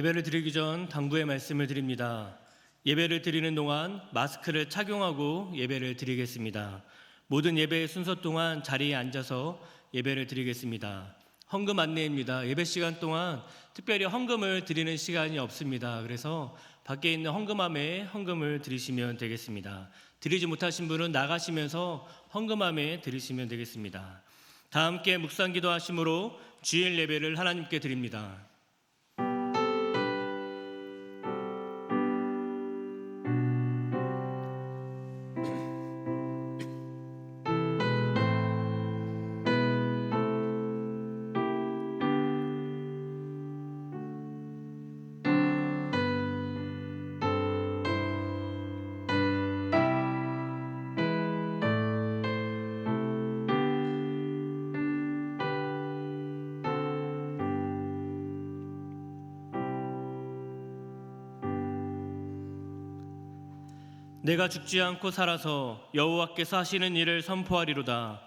예배를 드리기 전 당부의 말씀을 드립니다. 예배를 드리는 동안 마스크를 착용하고 예배를 드리겠습니다. 모든 예배의 순서 동안 자리에 앉아서 예배를 드리겠습니다. 헌금 안내입니다. 예배 시간 동안 특별히 헌금을 드리는 시간이 없습니다. 그래서 밖에 있는 헌금함에 헌금을 드리시면 되겠습니다. 드리지 못하신 분은 나가시면서 헌금함에 드리시면 되겠습니다. 다 함께 묵상 기도하심으로 주일 예배를 하나님께 드립니다. 내가 죽지 않고 살아서 여호와께서 하시는 일을 선포하리로다.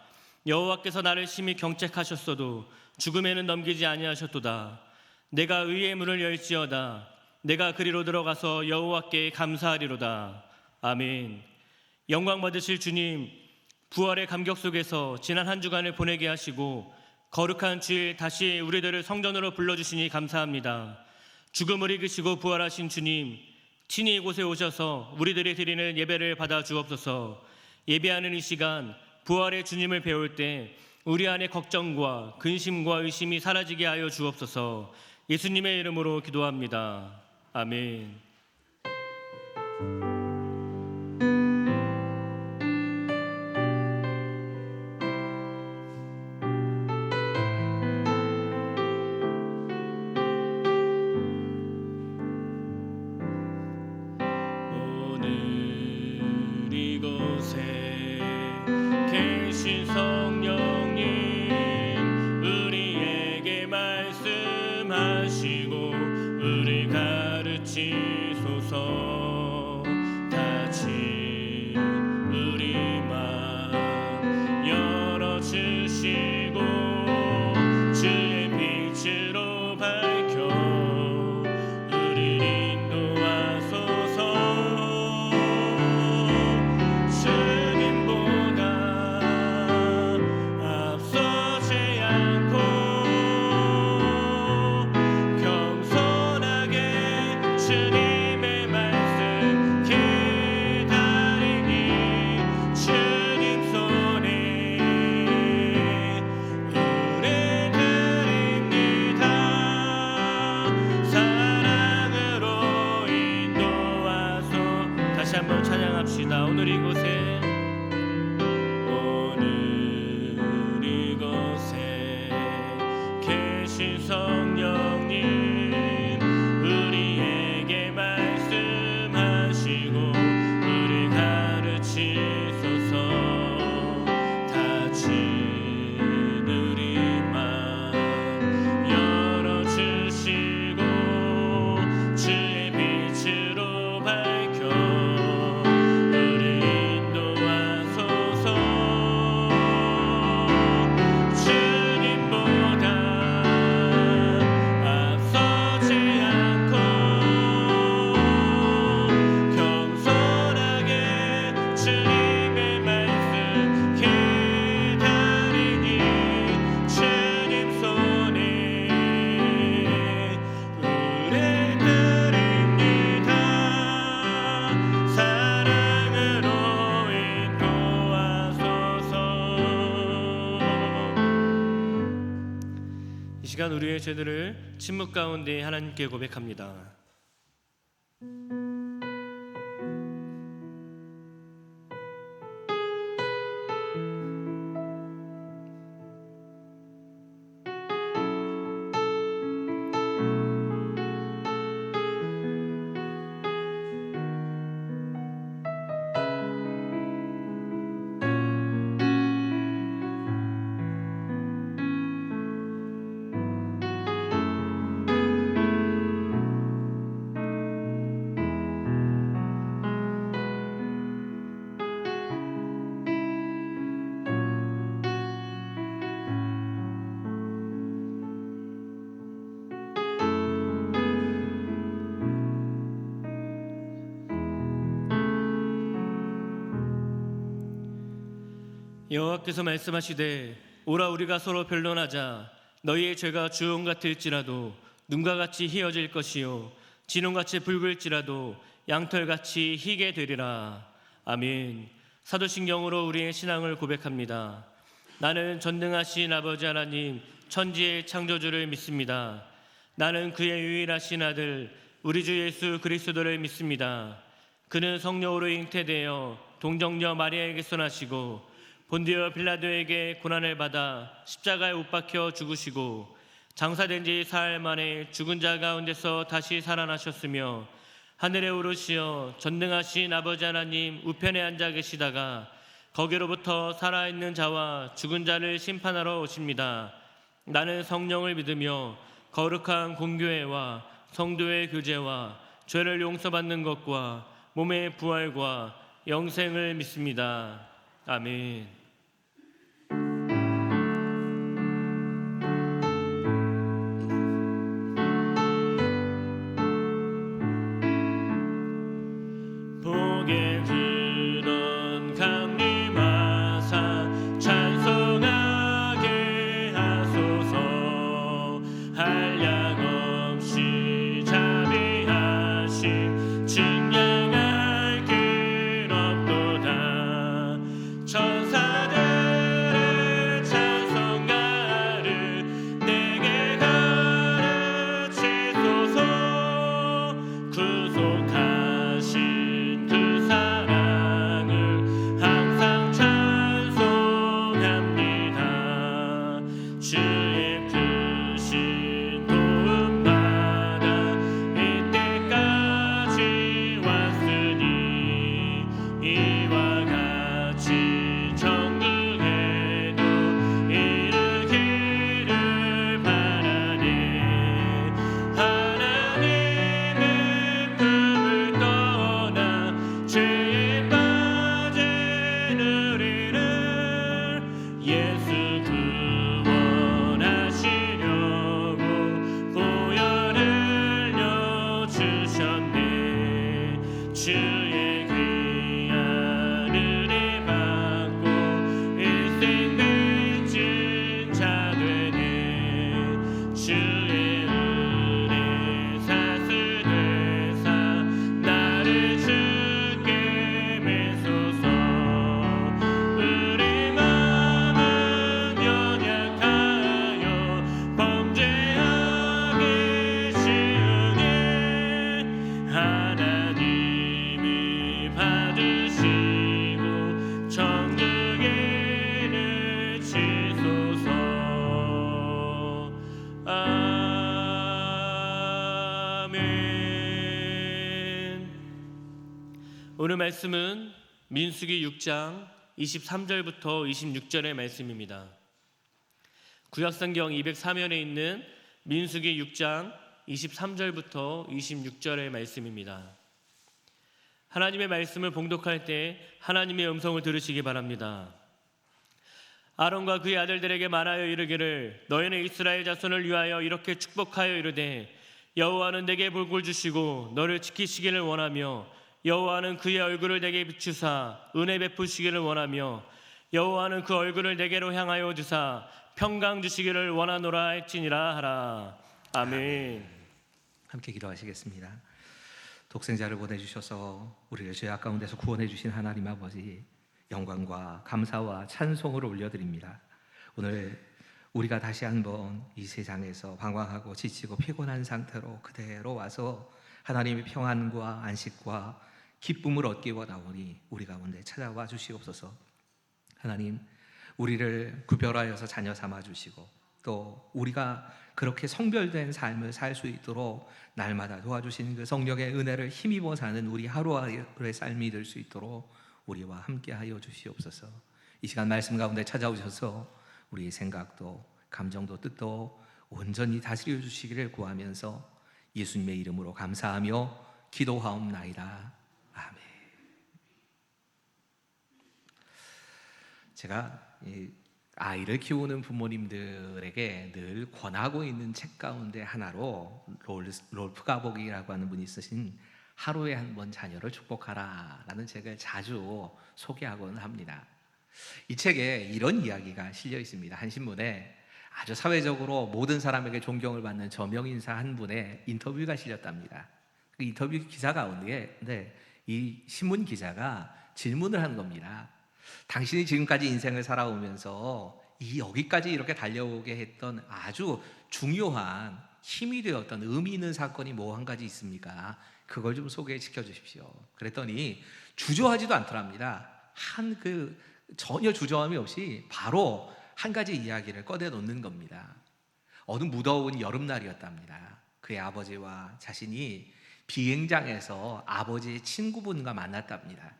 여호와께서 나를 심히 경책하셨어도 죽음에는 넘기지 아니하셨도다. 내가 의의 문을 열지어다. 내가 그리로 들어가서 여호와께 감사하리로다. 아멘. 영광 받으실 주님, 부활의 감격 속에서 지난 한 주간을 보내게 하시고 거룩한 주일 다시 우리들을 성전으로 불러주시니 감사합니다. 죽음을 이기시고 부활하신 주님, 친히 이곳에 오셔서 우리들이 드리는 예배를 받아 주옵소서. 예배하는 이 시간 부활의 주님을 배울 때 우리 안에 걱정과 근심과 의심이 사라지게 하여 주옵소서. 예수님의 이름으로 기도합니다. 아멘. 계신 성령님 우리에게 말씀하시고 우리 가르치소서. 다친 우리 맘 열어주시고 주의 빛으로 밝혀 우리 인도하소서. 한번 찬양합시다. 오늘 이곳에 계신 성령님 우리에게 말씀하시고 우리 가르치소서. 다친 우리 맘 열어주시고 주의 빛으로 밝혀 이 시간 우리의 죄들을 침묵 가운데 하나님께 고백합니다. 여호와께서 말씀하시되 오라 우리가 서로 변론하자. 너희의 죄가 주홍 같을지라도 눈과 같이 희어질 것이요 진홍같이 붉을지라도 양털같이 희게 되리라. 아멘. 사도신경으로 우리의 신앙을 고백합니다. 나는 전능하신 아버지 하나님 천지의 창조주를 믿습니다. 나는 그의 유일하신 아들 우리 주 예수 그리스도를 믿습니다. 그는 성령으로 잉태되어 동정녀 마리아에게서 나시고 본디오 빌라도에게 고난을 받아 십자가에 못 박혀 죽으시고 장사된 지 사흘 만에 죽은 자 가운데서 다시 살아나셨으며 하늘에 오르시어 전능하신 아버지 하나님 우편에 앉아 계시다가 거기로부터 살아있는 자와 죽은 자를 심판하러 오십니다. 나는 성령을 믿으며 거룩한 공교회와 성도의 교제와 죄를 용서받는 것과 몸의 부활과 영생을 믿습니다. 아멘. 복의 근원 강림하사 찬송하게 하소서. 한량없이 자비하심 증량할 길 없도다. 천사들의 찬송가를 내게 가르치소서. 구속하신 그 사랑을 항상 찬송합니다. 주의 크신 도움받아 이때까지 왔으니 이와 같이 천국에도 이르기를 바라네. 하나님의 품을 떠나 죄에 빠진 우리를 예수 구원하시려고 보혈 흘려 주셨네. 주의 귀한 은혜 받고 일생 빚진 자 되네. 주의 은혜 사슬되사 나를 주께 매소서. 우리 마음은 연약하여 범죄하기 쉬우니 하나님이 받으시고 천국에 넣으시소서. 아멘. 오늘 말씀은 민수기 6장 23절부터 26절의 말씀입니다. 구약성경 203면에 있는 민수기 6장 23절부터 26절의 말씀입니다. 하나님의 말씀을 봉독할 때 하나님의 음성을 들으시기 바랍니다. 아론과 그의 아들들에게 말하여 이르기를 너희는 이스라엘 자손을 위하여 이렇게 축복하여 이르되 여호와는 내게 복을 주시고 너를 지키시기를 원하며 여호와는 그의 얼굴을 내게 비추사 은혜 베푸시기를 원하며 여호와는 그 얼굴을 내게로 향하여 두사 평강 주시기를 원하노라 할지니라 하라. 아멘. 함께 기도하시겠습니다. 독생자를 보내주셔서 우리를 죄악 가운데서 구원해 주신 하나님 아버지, 영광과 감사와 찬송을 올려드립니다. 오늘 우리가 다시 한번 이 세상에서 방황하고 지치고 피곤한 상태로 그대로 와서 하나님의 평안과 안식과 기쁨을 얻기 원하오니 우리 가운데 찾아와 주시옵소서. 하나님, 우리를 구별하여서 자녀 삼아 주시고 또 우리가 그렇게 성별된 삶을 살 수 있도록 날마다 도와주시는 그 성령의 은혜를 힘입어 사는 우리 하루하루의 삶이 될 수 있도록 우리와 함께하여 주시옵소서. 이 시간 말씀 가운데 찾아오셔서 우리의 생각도 감정도 뜻도 온전히 다스려 주시기를 구하면서 예수님의 이름으로 감사하며 기도하옵나이다. 아멘. 제가 아이를 키우는 부모님들에게 늘 권하고 있는 책 가운데 하나로 롤프 가복이라고 하는 분이 쓰신 하루에 한 번 자녀를 축복하라 라는 책을 자주 소개하곤 합니다. 이 책에 이런 이야기가 실려 있습니다. 한 신문에 아주 사회적으로 모든 사람에게 존경을 받는 저명인사 한 분의 인터뷰가 실렸답니다. 그 인터뷰 기사 가운데 이 신문 기자가 질문을 한 겁니다. 당신이 지금까지 인생을 살아오면서 여기까지 이렇게 달려오게 했던 아주 중요한 힘이 되었던 의미 있는 사건이 뭐 한 가지 있습니까? 그걸 좀 소개시켜 주십시오. 그랬더니 주저하지도 않더랍니다. 전혀 주저함이 없이 바로 한 가지 이야기를 꺼내 놓는 겁니다. 어느 무더운 여름날이었답니다. 그의 아버지와 자신이 비행장에서 아버지의 친구분과 만났답니다.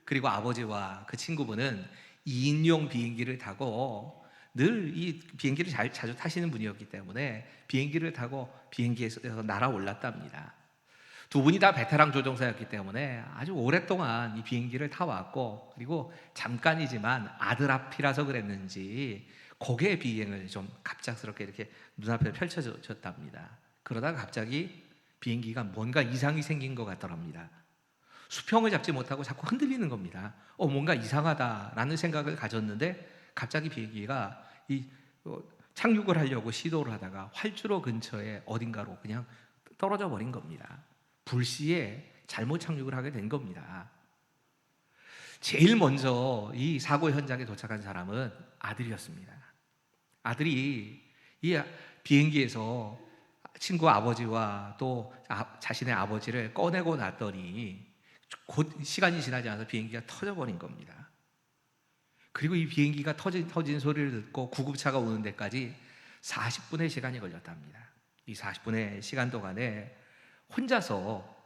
그리고 아버지와 그 친구분은 2인용 비행기를 타고 늘 이 비행기를 자주 타시는 분이었기 때문에 비행기를 타고 비행기에서 날아올랐답니다. 두 분이 다 베테랑 조종사였기 때문에 아주 오랫동안 이 비행기를 타왔고, 그리고 잠깐이지만 아들 앞이라서 그랬는지 고개 비행을 좀 갑작스럽게 이렇게 눈앞에 펼쳐졌답니다. 그러다가 갑자기 비행기가 뭔가 이상이 생긴 것 같더랍니다. 수평을 잡지 못하고 자꾸 흔들리는 겁니다. 뭔가 이상하다라는 생각을 가졌는데 갑자기 비행기가 착륙을 하려고 시도를 하다가 활주로 근처에 어딘가로 그냥 떨어져 버린 겁니다. 불시에 잘못 착륙을 하게 된 겁니다. 제일 먼저 이 사고 현장에 도착한 사람은 아들이었습니다. 아들이 이 비행기에서 친구 아버지와 또 자신의 아버지를 꺼내고 났더니 곧 시간이 지나지 않아서 비행기가 터져버린 겁니다. 그리고 이 비행기가 터진 소리를 듣고 구급차가 오는 데까지 40분의 시간이 걸렸답니다. 이 40분의 시간 동안에 혼자서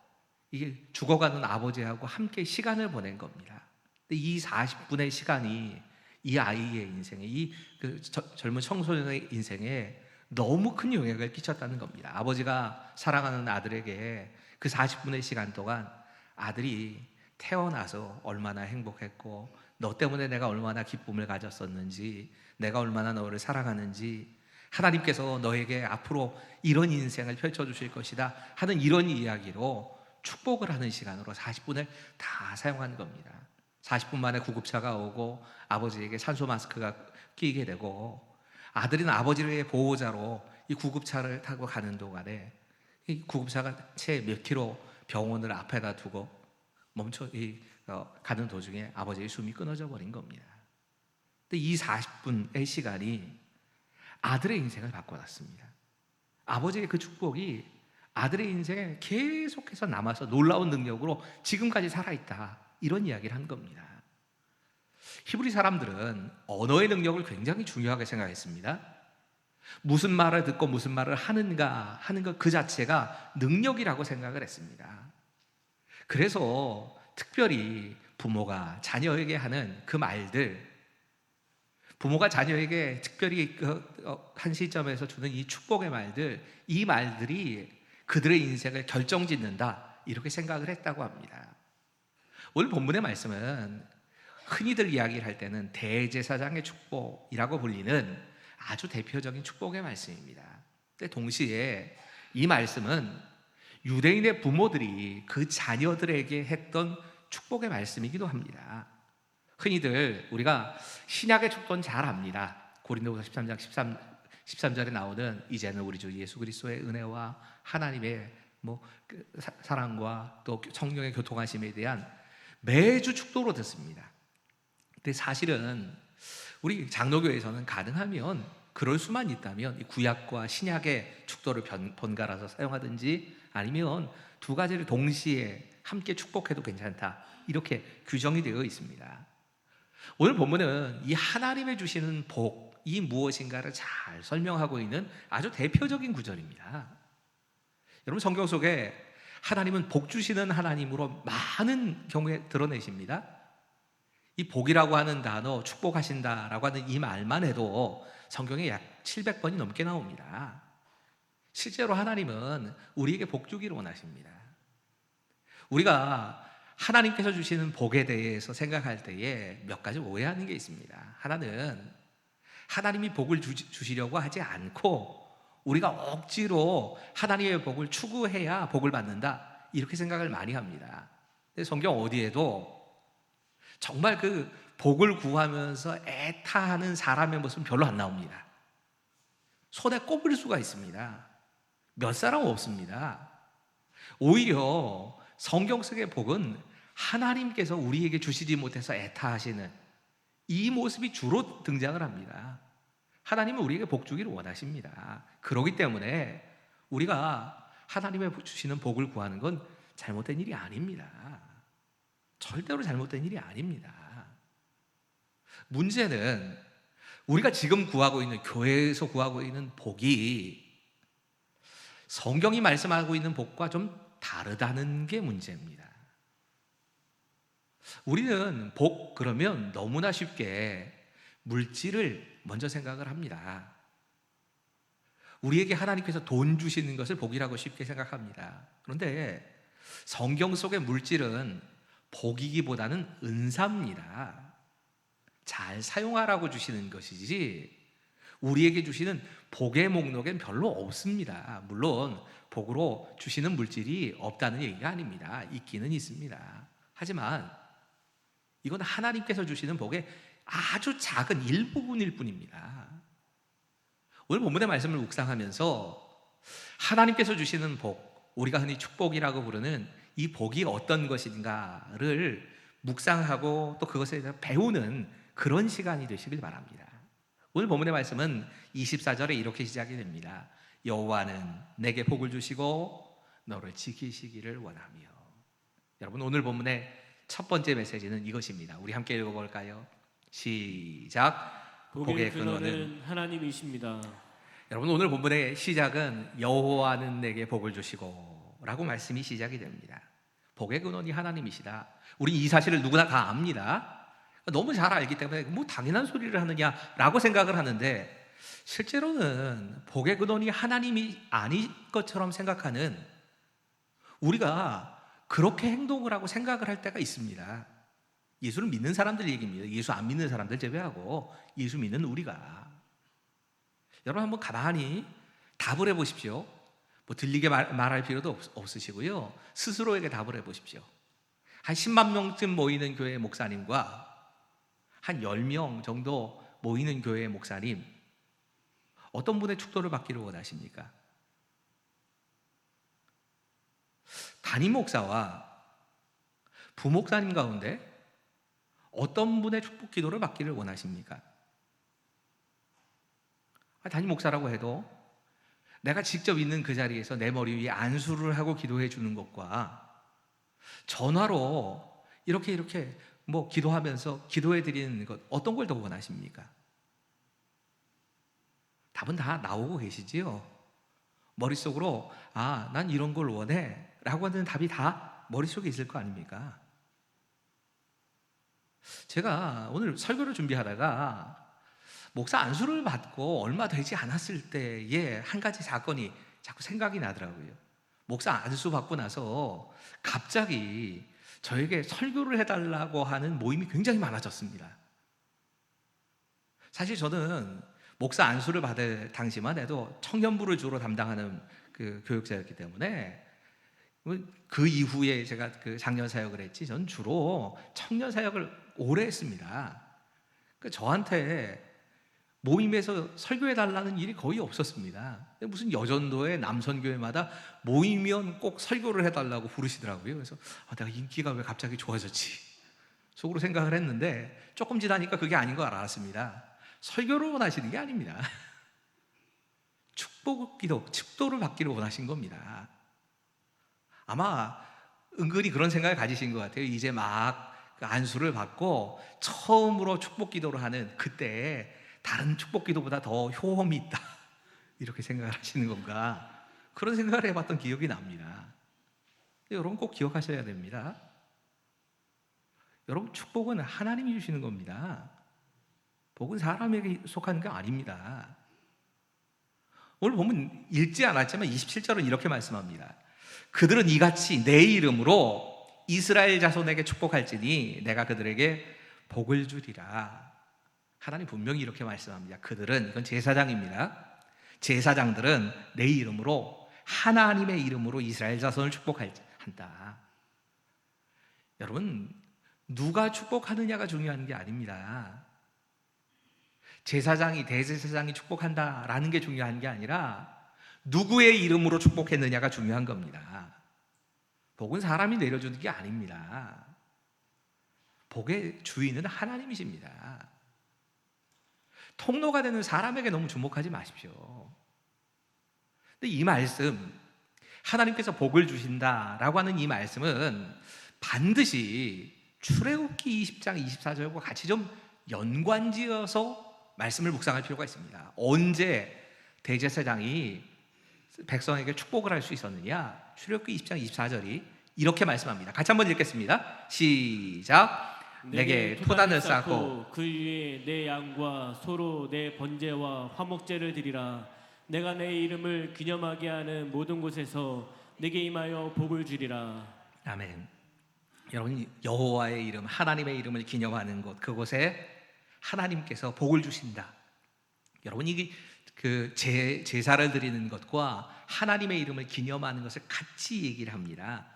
이게 죽어가는 아버지하고 함께 시간을 보낸 겁니다. 근데 이 40분의 시간이 이 아이의 인생에, 젊은 청소년의 인생에 너무 큰 영향을 끼쳤다는 겁니다. 아버지가 사랑하는 아들에게 그 40분의 시간 동안 아들이 태어나서 얼마나 행복했고, 너 때문에 내가 얼마나 기쁨을 가졌었는지, 내가 얼마나 너를 사랑하는지, 하나님께서 너에게 앞으로 이런 인생을 펼쳐주실 것이다 하는 이런 이야기로 축복을 하는 시간으로 40분을 다 사용한 겁니다. 40분 만에 구급차가 오고 아버지에게 산소 마스크가 끼게 되고, 아들은 아버지의 보호자로 이 구급차를 타고 가는 동안에 이 구급차가 채 몇 킬로 병원을 앞에다 두고 가는 도중에 아버지의 숨이 끊어져 버린 겁니다. 근데 이 40분의 시간이 아들의 인생을 바꿔놨습니다. 아버지의 그 축복이 아들의 인생에 계속해서 남아서 놀라운 능력으로 지금까지 살아있다, 이런 이야기를 한 겁니다. 히브리 사람들은 언어의 능력을 굉장히 중요하게 생각했습니다. 무슨 말을 듣고 무슨 말을 하는가 하는 것 그 자체가 능력이라고 생각을 했습니다. 그래서 특별히 부모가 자녀에게 하는 그 말들, 부모가 자녀에게 특별히 한 시점에서 주는 이 축복의 말들, 이 말들이 그들의 인생을 결정짓는다, 이렇게 생각을 했다고 합니다. 오늘 본문의 말씀은 흔히들 이야기를 할 때는 대제사장의 축복이라고 불리는 아주 대표적인 축복의 말씀입니다. 근데 동시에 이 말씀은 유대인의 부모들이 그 자녀들에게 했던 축복의 말씀이기도 합니다. 흔히들 우리가 신약의 축복은 잘 압니다. 고린도후서 13장 13절에 나오는 이제는 우리 주 예수 그리스도의 은혜와 하나님의 사랑과 또 성령의 교통하심에 대한 매주 축도로 듣습니다. 근데 사실은 우리 장로교에서는 가능하면, 그럴 수만 있다면 이 구약과 신약의 축도를 번갈아서 사용하든지 아니면 두 가지를 동시에 함께 축복해도 괜찮다, 이렇게 규정이 되어 있습니다. 오늘 본문은 이 하나님의 주시는 복이 무엇인가를 잘 설명하고 있는 아주 대표적인 구절입니다. 여러분, 성경 속에 하나님은 복 주시는 하나님으로 많은 경우에 드러내십니다. 이 복이라고 하는 단어, 축복하신다라고 하는 이 말만 해도 성경에 약 700번이 넘게 나옵니다. 실제로 하나님은 우리에게 복 주기를 원하십니다. 우리가 하나님께서 주시는 복에 대해서 생각할 때에 몇 가지 오해하는 게 있습니다. 하나는 하나님이 복을 주시려고 하지 않고 우리가 억지로 하나님의 복을 추구해야 복을 받는다, 이렇게 생각을 많이 합니다. 근데 성경 어디에도 정말 그 복을 구하면서 애타하는 사람의 모습은 별로 안 나옵니다. 손에 꼽을 수가 있습니다. 몇 사람 없습니다. 오히려 성경 속의 복은 하나님께서 우리에게 주시지 못해서 애타하시는 이 모습이 주로 등장을 합니다. 하나님은 우리에게 복 주기를 원하십니다. 그렇기 때문에 우리가 하나님의 주시는 복을 구하는 건 잘못된 일이 아닙니다. 절대로 잘못된 일이 아닙니다. 문제는 우리가 지금 구하고 있는, 교회에서 구하고 있는 복이 성경이 말씀하고 있는 복과 좀 다르다는 게 문제입니다. 우리는 복 그러면 너무나 쉽게 물질을 먼저 생각을 합니다. 우리에게 하나님께서 돈 주시는 것을 복이라고 쉽게 생각합니다. 그런데 성경 속의 물질은 복이기보다는 은사입니다. 잘 사용하라고 주시는 것이지 우리에게 주시는 복의 목록엔 별로 없습니다. 물론 복으로 주시는 물질이 없다는 얘기가 아닙니다. 있기는 있습니다. 하지만 이건 하나님께서 주시는 복의 아주 작은 일부분일 뿐입니다. 오늘 본문의 말씀을 묵상하면서 하나님께서 주시는 복, 우리가 흔히 축복이라고 부르는 이 복이 어떤 것인가를 묵상하고 또 그것에 대해서 배우는 그런 시간이 되시길 바랍니다. 오늘 본문의 말씀은 24절에 이렇게 시작이 됩니다. 여호와는 내게 복을 주시고 너를 지키시기를 원하며. 여러분, 오늘 본문의 첫 번째 메시지는 이것입니다. 우리 함께 읽어볼까요? 시작. 복의 근원은 하나님이십니다. 여러분, 오늘 본문의 시작은 여호와는 내게 복을 주시고 라고 말씀이 시작이 됩니다. 복의 근원이 하나님이시다. 우리 이 사실을 누구나 다 압니다. 너무 잘 알기 때문에 뭐 당연한 소리를 하느냐라고 생각을 하는데, 실제로는 복의 근원이 하나님이 아닌 것처럼 생각하는 우리가 그렇게 행동을 하고 생각을 할 때가 있습니다. 예수를 믿는 사람들 얘기입니다. 예수 안 믿는 사람들 제외하고 예수 믿는 우리가. 여러분, 한번 가만히 답을 해보십시오. 뭐 들리게 말할 필요도 없으시고요. 스스로에게 답을 해보십시오. 한 10만 명쯤 모이는 교회 목사님과 한 10명 정도 모이는 교회의 목사님, 어떤 분의 축도를 받기를 원하십니까? 담임 목사와 부목사님 가운데 어떤 분의 축복 기도를 받기를 원하십니까? 담임 목사라고 해도 내가 직접 있는 그 자리에서 내 머리 위에 안수를 하고 기도해 주는 것과 전화로 이렇게 뭐 기도하면서 기도해 드리는 것, 어떤 걸 더 원하십니까? 답은 다 나오고 계시지요. 머릿속으로 난 이런 걸 원해 라고 하는 답이 다 머릿속에 있을 거 아닙니까? 제가 오늘 설교를 준비하다가 목사 안수를 받고 얼마 되지 않았을 때에 한 가지 사건이 자꾸 생각이 나더라고요. 목사 안수 받고 나서 갑자기 저에게 설교를 해달라고 하는 모임이 굉장히 많아졌습니다. 사실 저는 목사 안수를 받을 당시만 해도 청년부를 주로 담당하는 그 교육자였기 때문에 그 이후에 제가 그 장년 사역을 했지, 전 주로 청년 사역을 오래 했습니다. 저한테 모임에서 설교해달라는 일이 거의 없었습니다. 무슨 여전도의 남선교회마다 모이면 꼭 설교를 해달라고 부르시더라고요. 그래서 내가 인기가 왜 갑자기 좋아졌지? 속으로 생각을 했는데 조금 지나니까 그게 아닌 걸 알았습니다. 설교를 원하시는 게 아닙니다. 축복 기도, 축도를 받기를 원하신 겁니다. 아마 은근히 그런 생각을 가지신 것 같아요. 이제 막 안수를 받고 처음으로 축복 기도를 하는 그때 다른 축복 기도보다 더 효험이 있다, 이렇게 생각을 하시는 건가, 그런 생각을 해봤던 기억이 납니다. 여러분 꼭 기억하셔야 됩니다. 여러분, 축복은 하나님이 주시는 겁니다. 복은 사람에게 속하는 게 아닙니다. 오늘 보면 읽지 않았지만 27절은 이렇게 말씀합니다. 그들은 이같이 내 이름으로 이스라엘 자손에게 축복할지니 내가 그들에게 복을 주리라. 하나님 분명히 이렇게 말씀합니다. 그들은, 이건 제사장입니다. 제사장들은 내 이름으로, 하나님의 이름으로 이스라엘 자손을 축복한다. 여러분, 누가 축복하느냐가 중요한 게 아닙니다. 제사장이 대제사장이 축복한다라는 게 중요한 게 아니라 누구의 이름으로 축복했느냐가 중요한 겁니다. 복은 사람이 내려주는 게 아닙니다. 복의 주인은 하나님이십니다. 통로가 되는 사람에게 너무 주목하지 마십시오. 근데 이 말씀, 하나님께서 복을 주신다라고 하는 이 말씀은 반드시 출애굽기 20장 24절과 같이 좀 연관지어서 말씀을 묵상할 필요가 있습니다. 언제 대제사장이 백성에게 축복을 할 수 있었느냐? 출애굽기 20장 24절이 이렇게 말씀합니다. 같이 한번 읽겠습니다. 시작. 내게 토단을 쌓고 그 위에 내 양과 소로 내 번제와 화목제를 드리라. 내가 내 이름을 기념하게 하는 모든 곳에서 내게 임하여 복을 주리라. 아멘. 여러분, 여호와의 이름, 하나님의 이름을 기념하는 곳, 그곳에 하나님께서 복을 주신다. 여러분, 이게 그 제사를 드리는 것과 하나님의 이름을 기념하는 것을 같이 얘기를 합니다.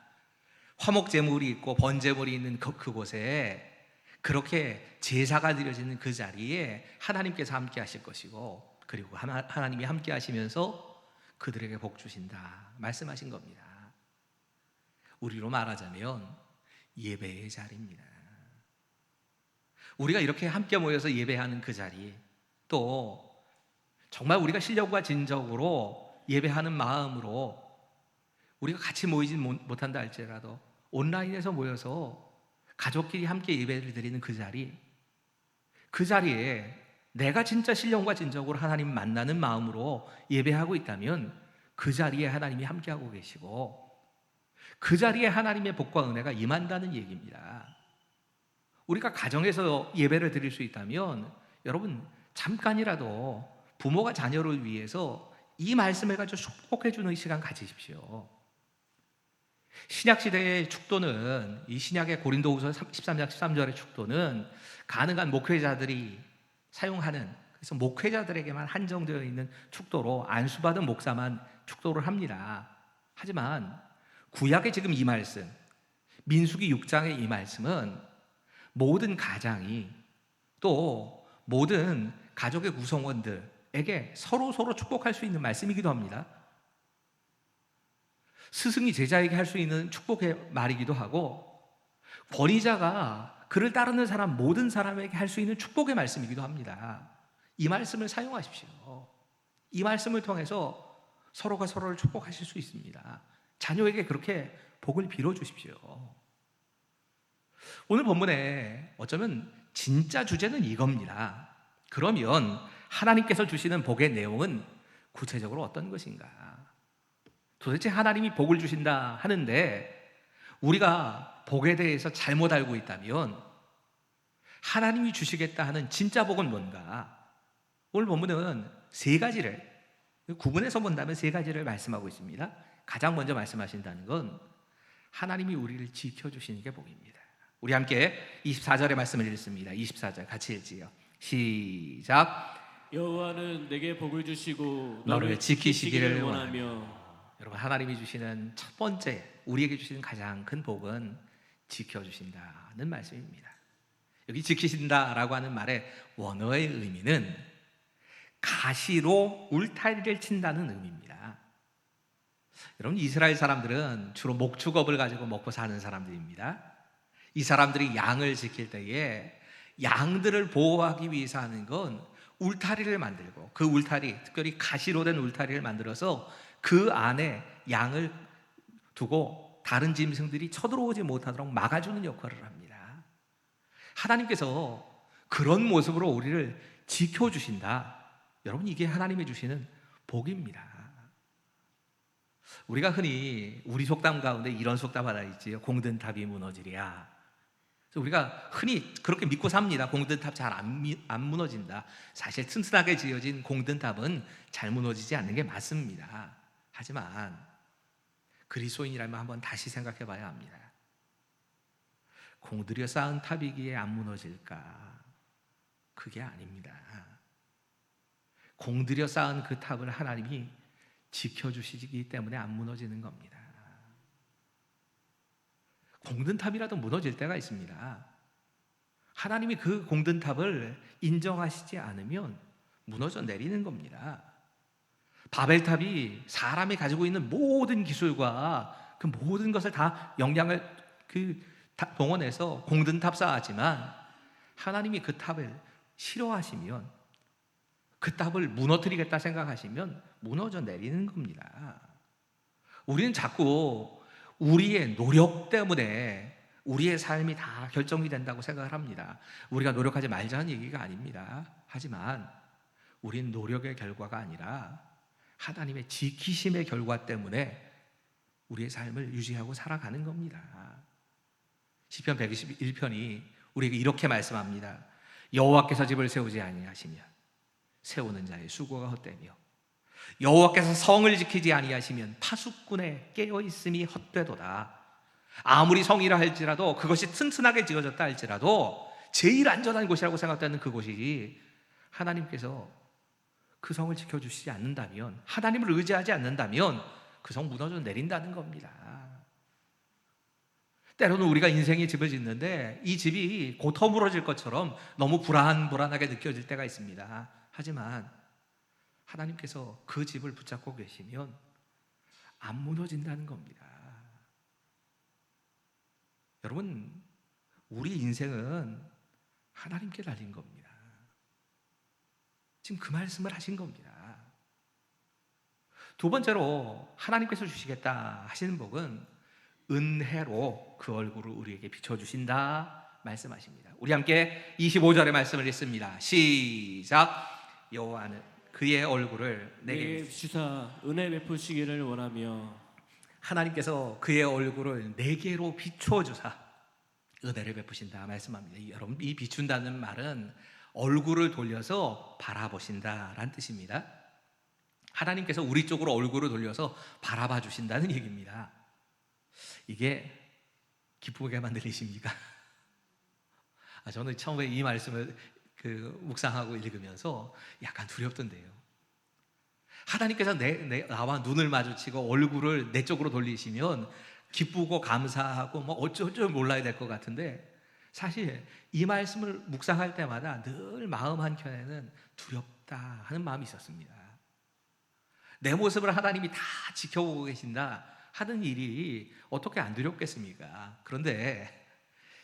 화목제물이 있고 번제물이 있는 그곳에 그렇게 제사가 드려지는 그 자리에 하나님께서 함께 하실 것이고, 그리고 하나님이 함께 하시면서 그들에게 복 주신다 말씀하신 겁니다. 우리로 말하자면 예배의 자리입니다. 우리가 이렇게 함께 모여서 예배하는 그 자리, 또 정말 우리가 실력과 진정으로 예배하는 마음으로 우리가 같이 모이진 못한다 할지라도 온라인에서 모여서 가족끼리 함께 예배를 드리는 그 자리에 내가 진짜 신령과 진정으로 하나님 만나는 마음으로 예배하고 있다면 그 자리에 하나님이 함께하고 계시고 그 자리에 하나님의 복과 은혜가 임한다는 얘기입니다. 우리가 가정에서 예배를 드릴 수 있다면 여러분, 잠깐이라도 부모가 자녀를 위해서 이 말씀을 가지고 축복해 주는 시간 가지십시오. 신약시대의 축도는, 이 신약의 고린도후서 13장 13절의 축도는 가능한 목회자들이 사용하는, 그래서 목회자들에게만 한정되어 있는 축도로 안수받은 목사만 축도를 합니다. 하지만 구약의 지금 이 말씀, 민수기 6장의 이 말씀은 모든 가장이, 또 모든 가족의 구성원들에게 서로 축복할 수 있는 말씀이기도 합니다. 스승이 제자에게 할 수 있는 축복의 말이기도 하고, 권위자가 그를 따르는 사람 모든 사람에게 할 수 있는 축복의 말씀이기도 합니다. 이 말씀을 사용하십시오. 이 말씀을 통해서 서로가 서로를 축복하실 수 있습니다. 자녀에게 그렇게 복을 빌어 주십시오. 오늘 본문에 어쩌면 진짜 주제는 이겁니다. 그러면 하나님께서 주시는 복의 내용은 구체적으로 어떤 것인가? 도대체 하나님이 복을 주신다 하는데 우리가 복에 대해서 잘못 알고 있다면 하나님이 주시겠다 하는 진짜 복은 뭔가? 오늘 본문은 세 가지를, 구분해서 본다면 세 가지를 말씀하고 있습니다. 가장 먼저 말씀하신다는 건 하나님이 우리를 지켜주시는 게 복입니다. 우리 함께 24절의 말씀을 읽습니다. 24절 같이 읽지요. 시작. 여호와는 내게 복을 주시고 너를 지키시기를 원하며. 여러분, 하나님이 주시는 첫 번째, 우리에게 주시는 가장 큰 복은 지켜주신다는 말씀입니다. 여기 지키신다라고 하는 말의 원어의 의미는 가시로 울타리를 친다는 의미입니다. 여러분, 이스라엘 사람들은 주로 목축업을 가지고 먹고 사는 사람들입니다. 이 사람들이 양을 지킬 때에 양들을 보호하기 위해서 하는 건 울타리를 만들고, 그 울타리, 특별히 가시로 된 울타리를 만들어서 그 안에 양을 두고 다른 짐승들이 쳐들어오지 못하도록 막아주는 역할을 합니다. 하나님께서 그런 모습으로 우리를 지켜주신다. 여러분, 이게 하나님이 주시는 복입니다. 우리가 흔히 우리 속담 가운데 이런 속담 하나 있지요. 공든 탑이 무너지랴. 그래서 우리가 흔히 그렇게 믿고 삽니다. 공든 탑 잘 안 무너진다. 사실 튼튼하게 지어진 공든 탑은 잘 무너지지 않는 게 맞습니다. 하지만 그리스도인이라면 한번 다시 생각해 봐야 합니다. 공들여 쌓은 탑이기에 안 무너질까? 그게 아닙니다. 공들여 쌓은 그 탑을 하나님이 지켜주시기 때문에 안 무너지는 겁니다. 공든 탑이라도 무너질 때가 있습니다. 하나님이 그 공든탑을 인정하시지 않으면 무너져 내리는 겁니다. 바벨탑이 사람이 가지고 있는 모든 기술과 그 모든 것을 다 영향을 동원해서 공든탑 쌓았지만 하나님이 그 탑을 싫어하시면, 그 탑을 무너뜨리겠다 생각하시면 무너져 내리는 겁니다. 우리는 자꾸 우리의 노력 때문에 우리의 삶이 다 결정이 된다고 생각을 합니다. 우리가 노력하지 말자는 얘기가 아닙니다. 하지만 우리는 노력의 결과가 아니라 하나님의 지키심의 결과 때문에 우리의 삶을 유지하고 살아가는 겁니다. 시편 121편이 우리에게 이렇게 말씀합니다. 여호와께서 집을 세우지 아니하시면 세우는 자의 수고가 헛되며 여호와께서 성을 지키지 아니하시면 파수꾼의 깨어있음이 헛되도다. 아무리 성이라 할지라도, 그것이 튼튼하게 지어졌다 할지라도 제일 안전한 곳이라고 생각되는 그곳이 하나님께서 그 성을 지켜주시지 않는다면, 하나님을 의지하지 않는다면 그 성 무너져 내린다는 겁니다. 때로는 우리가 인생의 집을 짓는데 이 집이 곧 허물어질 것처럼 너무 불안하게 느껴질 때가 있습니다. 하지만 하나님께서 그 집을 붙잡고 계시면 안 무너진다는 겁니다. 여러분, 우리 인생은 하나님께 달린 겁니다. 지금 그 말씀을 하신 겁니다. 두 번째로 하나님께서 주시겠다 하시는 복은 은혜로 그 얼굴을 우리에게 비춰주신다 말씀하십니다. 우리 함께 25절의 말씀을 읽습니다. 시작. 여호와는 그의 얼굴을 내게 비추사 은혜 베푸시기를 원하며, 하나님께서 그의 얼굴을 내게로 비춰주사 은혜를 베푸신다 말씀합니다. 여러분, 이 비춘다는 말은 얼굴을 돌려서 바라보신다라는 뜻입니다. 하나님께서 우리 쪽으로 얼굴을 돌려서 바라봐 주신다는 얘기입니다. 이게 기쁘게만 들리십니까? 저는 처음에 이 말씀을 묵상하고 읽으면서 약간 두렵던데요. 하나님께서 나와 눈을 마주치고 얼굴을 내 쪽으로 돌리시면 기쁘고 감사하고 어쩔 줄 몰라야 될 것 같은데, 사실 이 말씀을 묵상할 때마다 늘 마음 한켠에는 두렵다 하는 마음이 있었습니다. 내 모습을 하나님이 다 지켜보고 계신다 하는 일이 어떻게 안 두렵겠습니까? 그런데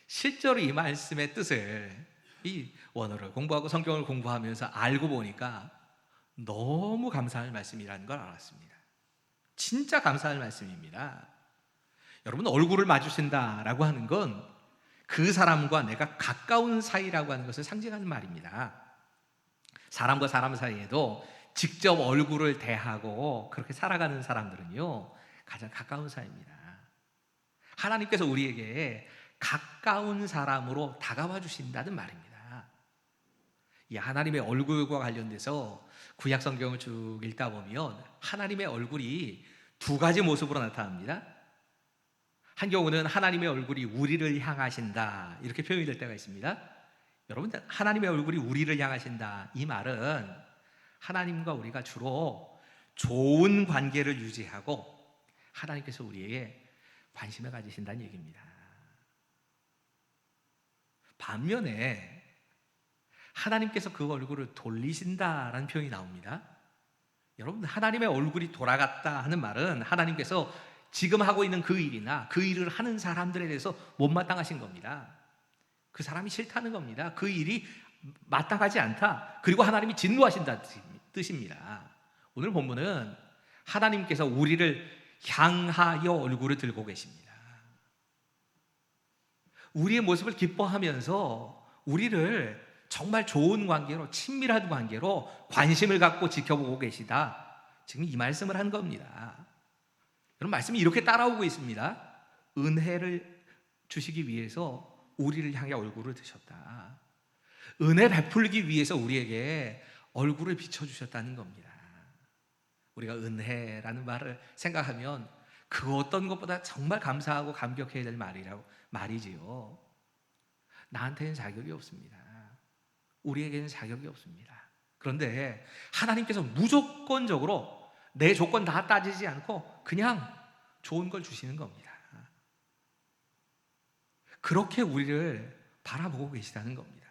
실제로 이 말씀의 뜻을, 이 원어를 공부하고 성경을 공부하면서 알고 보니까 너무 감사할 말씀이라는 걸 알았습니다. 진짜 감사할 말씀입니다. 여러분, 얼굴을 마주친다라고 하는 건 그 사람과 내가 가까운 사이라고 하는 것을 상징하는 말입니다. 사람과 사람 사이에도 직접 얼굴을 대하고 그렇게 살아가는 사람들은요, 가장 가까운 사이입니다. 하나님께서 우리에게 가까운 사람으로 다가와 주신다는 말입니다. 이 하나님의 얼굴과 관련돼서 구약 성경을 쭉 읽다 보면 하나님의 얼굴이 두 가지 모습으로 나타납니다. 한 경우는 하나님의 얼굴이 우리를 향하신다 이렇게 표현이 될 때가 있습니다. 여러분, 하나님의 얼굴이 우리를 향하신다, 이 말은 하나님과 우리가 주로 좋은 관계를 유지하고 하나님께서 우리에게 관심을 가지신다는 얘기입니다. 반면에 하나님께서 그 얼굴을 돌리신다라는 표현이 나옵니다. 여러분, 하나님의 얼굴이 돌아갔다 하는 말은 하나님께서 지금 하고 있는 그 일이나 그 일을 하는 사람들에 대해서 못마땅하신 겁니다. 그 사람이 싫다는 겁니다. 그 일이 마땅하지 않다. 그리고 하나님이 진노하신다는 뜻입니다. 오늘 본문은 하나님께서 우리를 향하여 얼굴을 들고 계십니다. 우리의 모습을 기뻐하면서 우리를 정말 좋은 관계로, 친밀한 관계로 관심을 갖고 지켜보고 계시다, 지금 이 말씀을 한 겁니다. 여러분, 말씀이 이렇게 따라오고 있습니다. 은혜를 주시기 위해서 우리를 향해 얼굴을 드셨다. 은혜 베풀기 위해서 우리에게 얼굴을 비춰주셨다는 겁니다. 우리가 은혜라는 말을 생각하면 그 어떤 것보다 정말 감사하고 감격해야 될 말이지요. 나한테는 자격이 없습니다. 우리에게는 자격이 없습니다. 그런데 하나님께서 무조건적으로 내 조건 다 따지지 않고 그냥 좋은 걸 주시는 겁니다. 그렇게 우리를 바라보고 계시다는 겁니다.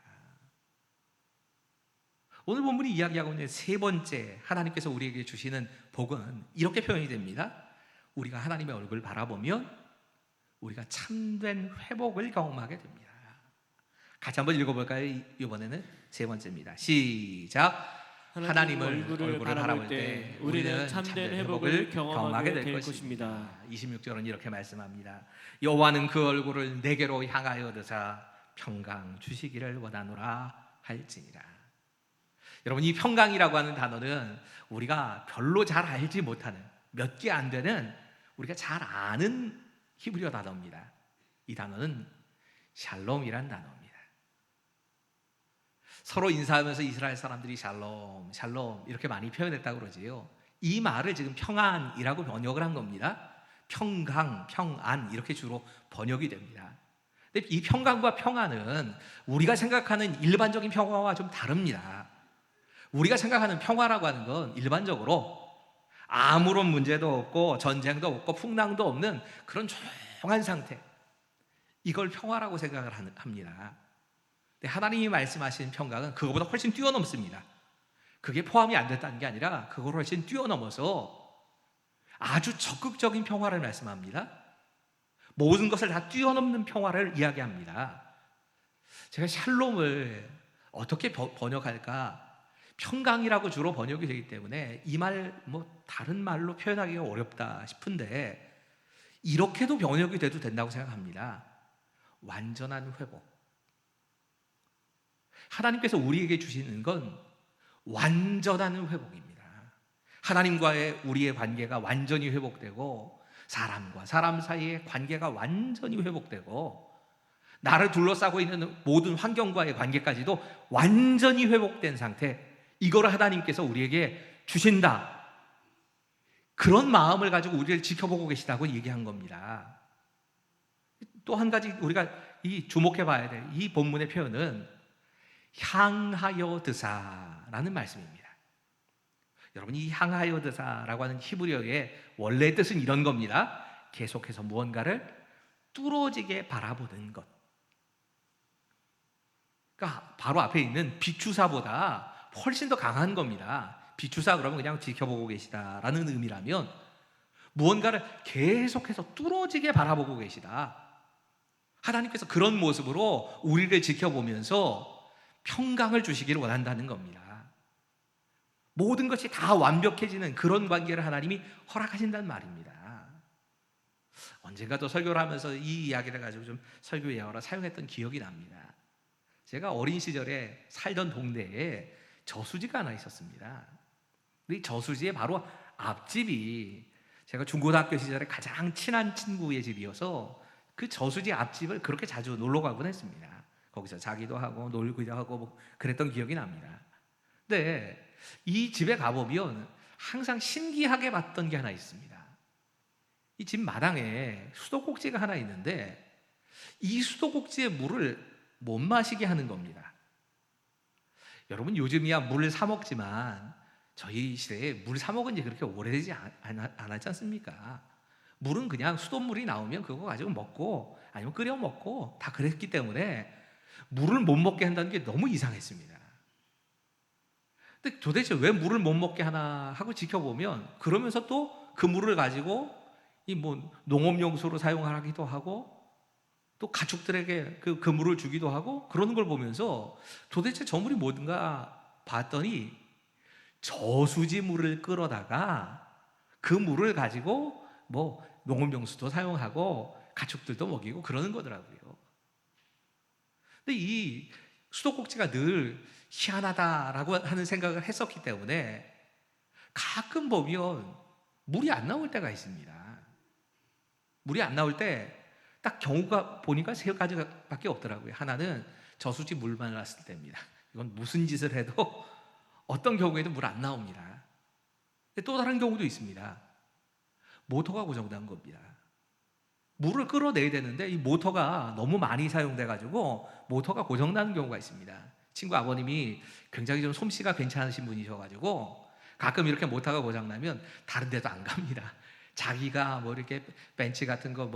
오늘 본문이 이야기하고 있는 세 번째 하나님께서 우리에게 주시는 복은 이렇게 표현이 됩니다. 우리가 하나님의 얼굴을 바라보면 우리가 참된 회복을 경험하게 됩니다. 같이 한번 읽어볼까요? 이번에는 세 번째입니다. 시작. 하나님을 얼굴을 바라볼 때 우리는 참된 회복을 경험하게 될 것입니다. 26절은 이렇게 말씀합니다. 여호와는 그 얼굴을 내게로 향하여 드사 평강 주시기를 원하노라 할지니라. 여러분, 이 평강이라고 하는 단어는 우리가 별로 잘 알지 못하는, 몇 개 안 되는, 우리가 잘 아는 히브리어 단어입니다. 이 단어는 샬롬이란 단어입니다. 서로 인사하면서 이스라엘 사람들이 샬롬, 샬롬 이렇게 많이 표현했다고 그러지요. 이 말을 지금 평안이라고 번역을 한 겁니다. 평강, 평안 이렇게 주로 번역이 됩니다. 근데 이 평강과 평안은 우리가 생각하는 일반적인 평화와 좀 다릅니다. 우리가 생각하는 평화라고 하는 건 일반적으로 아무런 문제도 없고 전쟁도 없고 풍랑도 없는 그런 조용한 상태, 이걸 평화라고 생각을 합니다. 근데 하나님이 말씀하신 평강은 그거보다 훨씬 뛰어넘습니다. 그게 포함이 안 됐다는 게 아니라 그걸 훨씬 뛰어넘어서 아주 적극적인 평화를 말씀합니다. 모든 것을 다 뛰어넘는 평화를 이야기합니다. 제가 샬롬을 어떻게 번역할까? 평강이라고 주로 번역이 되기 때문에 이 말 다른 말로 표현하기가 어렵다 싶은데 이렇게도 번역이 돼도 된다고 생각합니다. 완전한 회복. 하나님께서 우리에게 주시는 건 완전한 회복입니다. 하나님과의 우리의 관계가 완전히 회복되고 사람과 사람 사이의 관계가 완전히 회복되고 나를 둘러싸고 있는 모든 환경과의 관계까지도 완전히 회복된 상태, 이거를 하나님께서 우리에게 주신다. 그런 마음을 가지고 우리를 지켜보고 계시다고 얘기한 겁니다. 또 한 가지 우리가 주목해 봐야 될 이 본문의 표현은 향하여 드사라는 말씀입니다. 여러분, 이 향하여 드사라고 하는 히브리어의 원래 뜻은 이런 겁니다. 계속해서 무언가를 뚫어지게 바라보는 것. 그러니까 바로 앞에 있는 비추사보다 훨씬 더 강한 겁니다. 비추사 그러면 그냥 지켜보고 계시다라는 의미라면 무언가를 계속해서 뚫어지게 바라보고 계시다. 하나님께서 그런 모습으로 우리를 지켜보면서 평강을 주시기를 원한다는 겁니다. 모든 것이 다 완벽해지는 그런 관계를 하나님이 허락하신다는 말입니다. 언젠가 또 설교를 하면서 이 이야기를 가지고 좀 설교 예화로 사용했던 기억이 납니다. 제가 어린 시절에 살던 동네에 저수지가 하나 있었습니다. 이 저수지의 바로 앞집이 제가 중고등학교 시절에 가장 친한 친구의 집이어서 그 저수지 앞집을 그렇게 자주 놀러 가곤 했습니다. 거기서 자기도 하고 놀기도 하고 그랬던 기억이 납니다. 근데 이 집에 가보면 항상 신기하게 봤던 게 하나 있습니다. 이 집 마당에 수도꼭지가 하나 있는데 이 수도꼭지의 물을 못 마시게 하는 겁니다. 여러분, 요즘이야 물을 사 먹지만 저희 시대에 물 사 먹은 지 그렇게 오래되지 않았지 않습니까? 물은 그냥 수돗물이 나오면 그거 가지고 먹고 아니면 끓여 먹고 다 그랬기 때문에 물을 못 먹게 한다는 게 너무 이상했습니다. 근데 도대체 왜 물을 못 먹게 하나 하고 지켜보면 그러면서 또 그 물을 가지고 농업용수로 사용하기도 하고 또 가축들에게 그 물을 주기도 하고 그러는 걸 보면서 도대체 저 물이 뭔가 봤더니 저수지 물을 끌어다가 그 물을 가지고 농업용수도 사용하고 가축들도 먹이고 그러는 거더라고요. 근데 이 수도꼭지가 늘 희한하다라고 하는 생각을 했었기 때문에 가끔 보면 물이 안 나올 때가 있습니다. 물이 안 나올 때 딱 경우가 보니까 세 가지밖에 없더라고요. 하나는 저수지 물만 났을 때입니다. 이건 무슨 짓을 해도 어떤 경우에도 물 안 나옵니다. 근데 또 다른 경우도 있습니다. 모터가 고장난 겁니다. 물을 끌어내야 되는데 이 모터가 너무 많이 사용돼가지고 모터가 고장나는 경우가 있습니다. 친구 아버님이 굉장히 좀 솜씨가 괜찮으신 분이셔가지고 가끔 이렇게 모터가 고장나면 다른 데도 안 갑니다. 자기가 이렇게 벤치 같은 거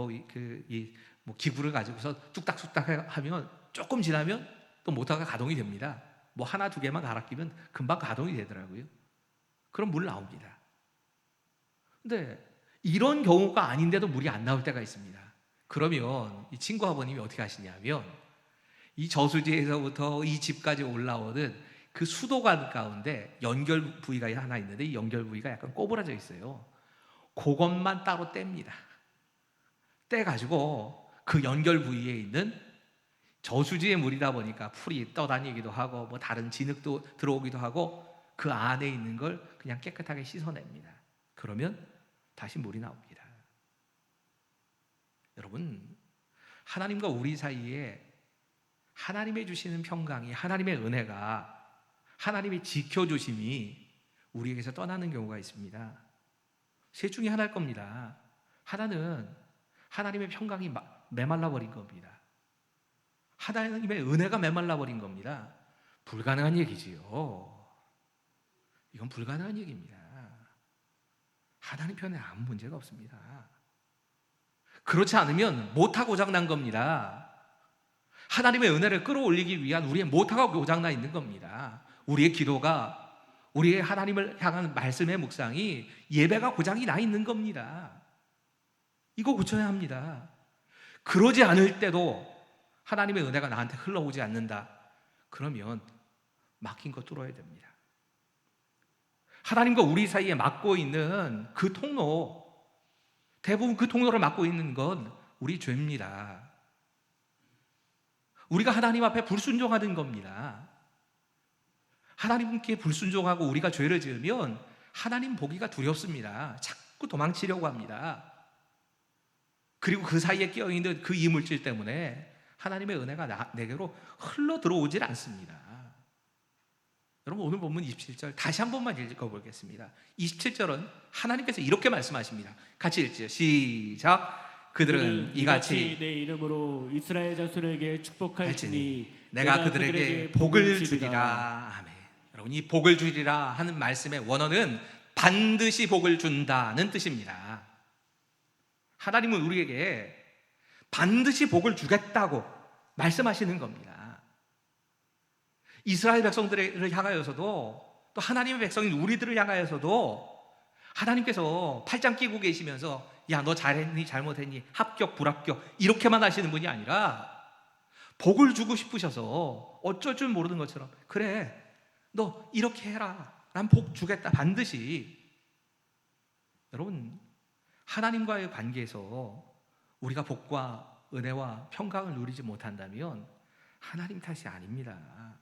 뭐 기구를 가지고서 뚝딱뚝딱 하면 조금 지나면 또 모터가 가동이 됩니다. 뭐 하나 두 개만 갈아 끼면 금방 가동이 되더라고요. 그럼 물 나옵니다. 근데 이런 경우가 아닌데도 물이 안 나올 때가 있습니다. 그러면 이 친구 아버님이 어떻게 하시냐면 이 저수지에서부터 이 집까지 올라오는 그 수도관 가운데 연결 부위가 하나 있는데 이 연결 부위가 약간 꼬부라져 있어요. 그것만 따로 뗍니다. 떼가지고 그 연결 부위에 있는 저수지의 물이다 보니까 풀이 떠다니기도 하고 뭐 다른 진흙도 들어오기도 하고 그 안에 있는 걸 그냥 깨끗하게 씻어냅니다. 그러면 다시 물이 나옵니다. 여러분, 하나님과 우리 사이에 하나님의 주시는 평강이, 하나님의 은혜가, 하나님의 지켜주심이 우리에게서 떠나는 경우가 있습니다. 셋 중에 하나일 겁니다. 하나는 하나님의 평강이 메말라 버린 겁니다. 하나님의 은혜가 메말라 버린 겁니다. 불가능한 얘기지요. 이건 불가능한 얘기입니다. 하나님 편에 아무 문제가 없습니다. 그렇지 않으면 모터가 고장난 겁니다. 하나님의 은혜를 끌어올리기 위한 우리의 모터가 고장나 있는 겁니다. 우리의 기도가, 우리의 하나님을 향한 말씀의 묵상이, 예배가 고장이 나 있는 겁니다. 이거 고쳐야 합니다. 그러지 않을 때도 하나님의 은혜가 나한테 흘러오지 않는다. 그러면 막힌 거 뚫어야 됩니다. 하나님과 우리 사이에 막고 있는 그 통로, 대부분 그 통로를 막고 있는 건 우리 죄입니다. 우리가 하나님 앞에 불순종하는 겁니다. 하나님께 불순종하고 우리가 죄를 지으면 하나님 보기가 두렵습니다. 자꾸 도망치려고 합니다. 그리고 그 사이에 끼어있는 그 이물질 때문에 하나님의 은혜가 내게로 흘러 들어오질 않습니다. 여러분, 오늘 본문 27절 다시 한 번만 읽어보겠습니다. 27절은 하나님께서 이렇게 말씀하십니다. 같이 읽지요. 시작. 그들은 이같이 내 이름으로 이스라엘 자손에게 축복할지니 내가 그들에게 복을 주리라. 아멘. 여러분, 이 복을 주리라 하는 말씀의 원어는 반드시 복을 준다는 뜻입니다. 하나님은 우리에게 반드시 복을 주겠다고 말씀하시는 겁니다. 이스라엘 백성들을 향하여서도, 또 하나님의 백성인 우리들을 향하여서도 하나님께서 팔짱 끼고 계시면서 야, 너 잘했니 잘못했니 합격 불합격 이렇게만 하시는 분이 아니라 복을 주고 싶으셔서 어쩔 줄 모르는 것처럼 그래, 너 이렇게 해라, 난 복 주겠다, 반드시. 여러분, 하나님과의 관계에서 우리가 복과 은혜와 평강을 누리지 못한다면 하나님 탓이 아닙니다.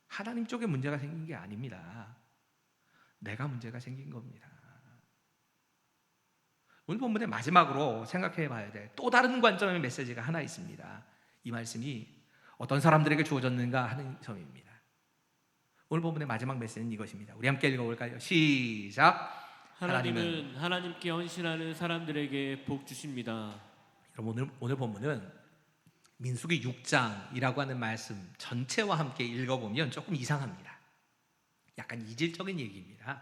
하나님 쪽에 문제가 생긴 게 아닙니다. 내가 문제가 생긴 겁니다. 오늘 본문의 마지막으로 생각해 봐야 될 또 다른 관점의 메시지가 하나 있습니다. 이 말씀이 어떤 사람들에게 주어졌는가 하는 점입니다. 오늘 본문의 마지막 메시지는 이것입니다. 우리 함께 읽어볼까요? 시작. 하나님은 하나님께 헌신하는 사람들에게 복 주십니다. 여러분, 오늘 본문은 민수기 6장이라고 하는 말씀 전체와 함께 읽어보면 조금 이상합니다. 약간 이질적인 얘기입니다.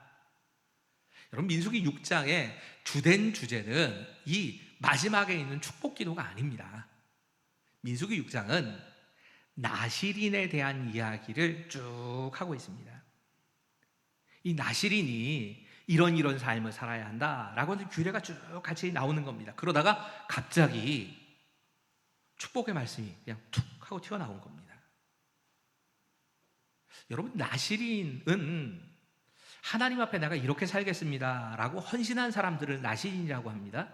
여러분, 민수기 6장의 주된 주제는 이 마지막에 있는 축복 기도가 아닙니다. 민수기 6장은 나실인에 대한 이야기를 쭉 하고 있습니다. 이 나실인이 이런 삶을 살아야 한다라고 하는 규례가 쭉 같이 나오는 겁니다. 그러다가 갑자기 축복의 말씀이 그냥 툭 하고 튀어나온 겁니다. 여러분, 나실인은 하나님 앞에 내가 이렇게 살겠습니다 라고 헌신한 사람들을 나실인이라고 합니다.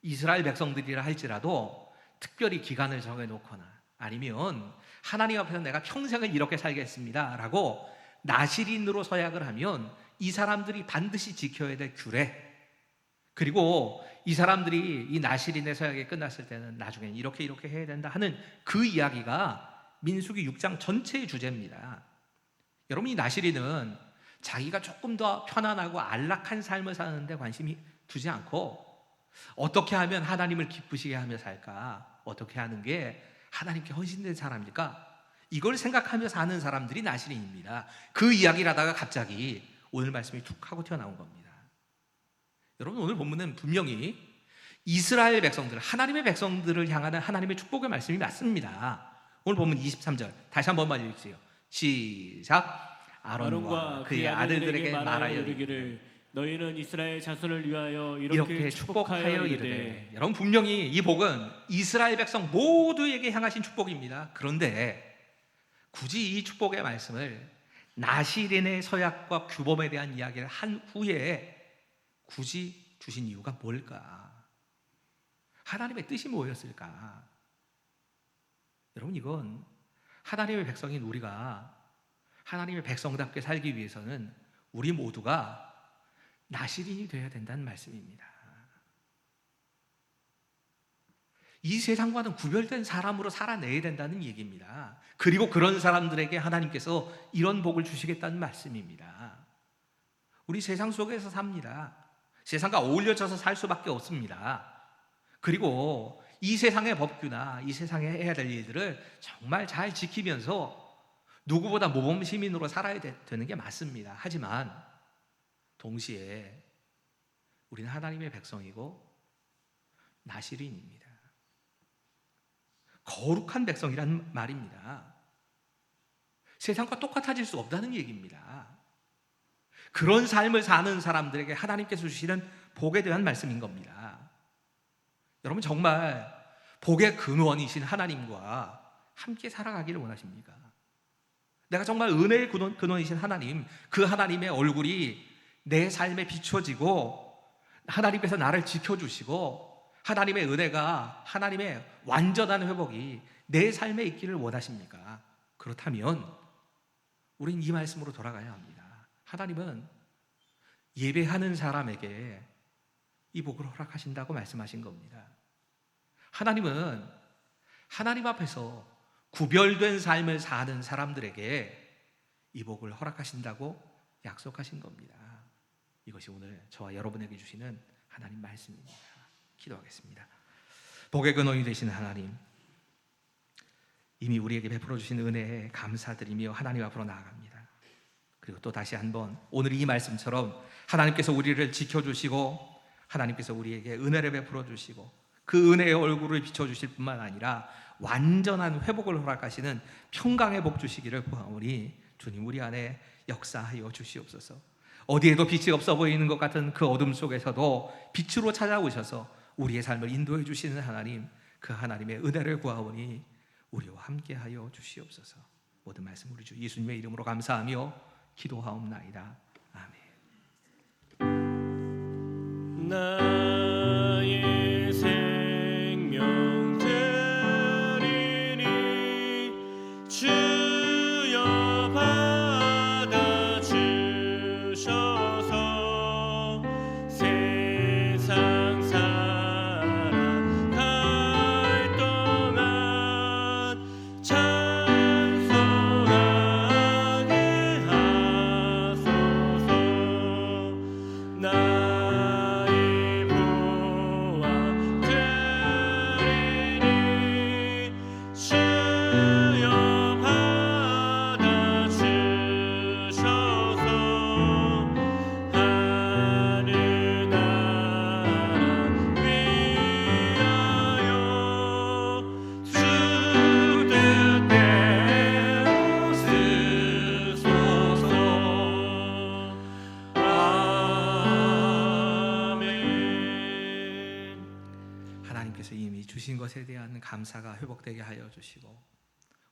이스라엘 백성들이라 할지라도 특별히 기간을 정해놓거나 아니면 하나님 앞에서 내가 평생을 이렇게 살겠습니다 라고 나실인으로 서약을 하면 이 사람들이 반드시 지켜야 될 규례, 그리고 이 사람들이 이 나실인의 서약이 끝났을 때는 나중엔 이렇게 해야 된다 하는 그 이야기가 민수기 6장 전체의 주제입니다. 여러분, 이 나실인은 자기가 조금 더 편안하고 안락한 삶을 사는데 관심이 두지 않고 어떻게 하면 하나님을 기쁘시게 하며 살까, 어떻게 하는 게 하나님께 헌신된 사람일까, 이걸 생각하며 사는 사람들이 나실인입니다. 그 이야기를 하다가 갑자기 오늘 말씀이 툭 하고 튀어나온 겁니다. 여러분, 오늘 본문은 분명히 이스라엘 백성들, 하나님의 백성들을 향하는 하나님의 축복의 말씀이 맞습니다. 오늘 보면 23절 다시 한 번만 읽으세요. 시작. 아론과 그의 아들들에게 말하여 이르기를 너희는 이스라엘 자손을 위하여 이렇게 축복하여 이르되. 여러분, 분명히 이 복은 이스라엘 백성 모두에게 향하신 축복입니다. 그런데 굳이 이 축복의 말씀을 나실인의 서약과 규범에 대한 이야기를 한 후에 굳이 주신 이유가 뭘까? 하나님의 뜻이 뭐였을까? 여러분, 이건 하나님의 백성인 우리가 하나님의 백성답게 살기 위해서는 우리 모두가 나실인이 되어야 된다는 말씀입니다. 이 세상과는 구별된 사람으로 살아내야 된다는 얘기입니다. 그리고 그런 사람들에게 하나님께서 이런 복을 주시겠다는 말씀입니다. 우리 세상 속에서 삽니다. 세상과 어울려져서 살 수밖에 없습니다. 그리고 이 세상의 법규나 이 세상에 해야 될 일들을 정말 잘 지키면서 누구보다 모범 시민으로 살아야 되는 게 맞습니다. 하지만 동시에 우리는 하나님의 백성이고 나실인입니다. 거룩한 백성이라는 말입니다. 세상과 똑같아질 수 없다는 얘기입니다. 그런 삶을 사는 사람들에게 하나님께서 주시는 복에 대한 말씀인 겁니다. 여러분, 정말 복의 근원이신 하나님과 함께 살아가기를 원하십니까? 내가 정말 은혜의 근원이신 하나님, 그 하나님의 얼굴이 내 삶에 비춰지고 하나님께서 나를 지켜주시고 하나님의 은혜가, 하나님의 완전한 회복이 내 삶에 있기를 원하십니까? 그렇다면 우린 이 말씀으로 돌아가야 합니다. 하나님은 예배하는 사람에게 이 복을 허락하신다고 말씀하신 겁니다. 하나님은 하나님 앞에서 구별된 삶을 사는 사람들에게 이 복을 허락하신다고 약속하신 겁니다. 이것이 오늘 저와 여러분에게 주시는 하나님 말씀입니다. 기도하겠습니다. 복의 근원이 되시는 하나님, 이미 우리에게 베풀어 주신 은혜에 감사드리며 하나님 앞으로 나아갑니다. 그리고 또 다시 한번 오늘 이 말씀처럼 하나님께서 우리를 지켜주시고 하나님께서 우리에게 은혜를 베풀어 주시고 그 은혜의 얼굴을 비춰주실 뿐만 아니라 완전한 회복을 허락하시는 평강의 복 주시기를 구하오니 주님, 우리 안에 역사하여 주시옵소서. 어디에도 빛이 없어 보이는 것 같은 그 어둠 속에서도 빛으로 찾아오셔서 우리의 삶을 인도해 주시는 하나님, 그 하나님의 은혜를 구하오니 우리와 함께하여 주시옵소서. 모든 말씀 우리 주 예수님의 이름으로 감사하며 기도하옵나이다. 아멘. 나의 생명 드리니 주여 받아주셔서 세상 살아갈 동안 찬송하게 하소서. 나의 보아 드리니 주여 받아주셔서 하늘 나라 위하여 주 뜻대로 쓰소서. 아멘. 하나님께서 이미 주신 것에 대한 감사가 회복되게 하여 주시고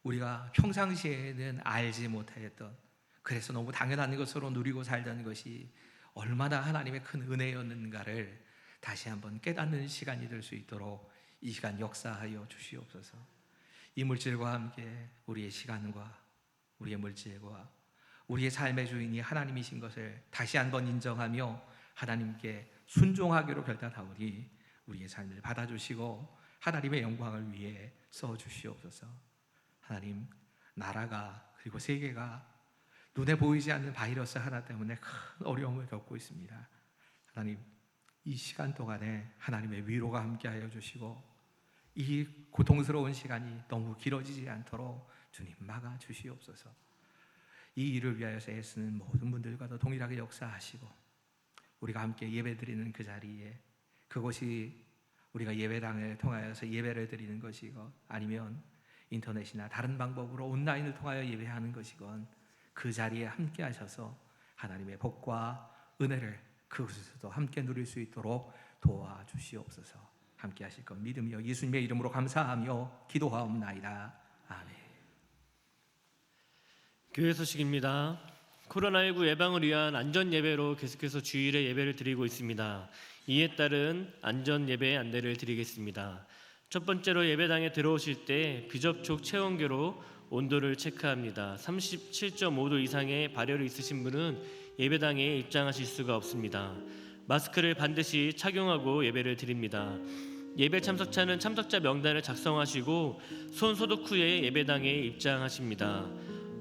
우리가 평상시에는 알지 못했던, 그래서 너무 당연한 것으로 누리고 살던 것이 얼마나 하나님의 큰 은혜였는가를 다시 한번 깨닫는 시간이 될 수 있도록 이 시간 역사하여 주시옵소서. 이 물질과 함께 우리의 시간과 우리의 물질과 우리의 삶의 주인이 하나님이신 것을 다시 한번 인정하며 하나님께 순종하기로 결단하오니 우리의 삶을 받아주시고 하나님의 영광을 위해 써주시옵소서. 하나님, 나라가 그리고 세계가 눈에 보이지 않는 바이러스 하나 때문에 큰 어려움을 겪고 있습니다. 하나님, 이 시간 동안에 하나님의 위로가 함께하여 주시고 이 고통스러운 시간이 너무 길어지지 않도록 주님 막아 주시옵소서. 이 일을 위하여서 애쓰는 모든 분들과도 동일하게 역사하시고 우리가 함께 예배드리는 그 자리에 그것이 우리가 예배당을 통하여서 예배를 드리는 것이건 아니면 인터넷이나 다른 방법으로 온라인을 통하여 예배하는 것이건 그 자리에 함께 하셔서 하나님의 복과 은혜를 그곳에서도 함께 누릴 수 있도록 도와주시옵소서. 함께 하실 것 믿으며 예수님의 이름으로 감사하며 기도하옵나이다. 아멘. 교회 소식입니다. 코로나19 예방을 위한 안전 예배로 계속해서 주일에 예배를 드리고 있습니다. 이에 따른 안전 예배 안내를 드리겠습니다. 첫 번째로 예배당에 들어오실 때 비접촉 체온계로 온도를 체크합니다. 37.5도 이상의 발열이 있으신 분은 예배당에 입장하실 수가 없습니다. 마스크를 반드시 착용하고 예배를 드립니다. 예배 참석자는 참석자 명단을 작성하시고 손 소독 후에 예배당에 입장하십니다.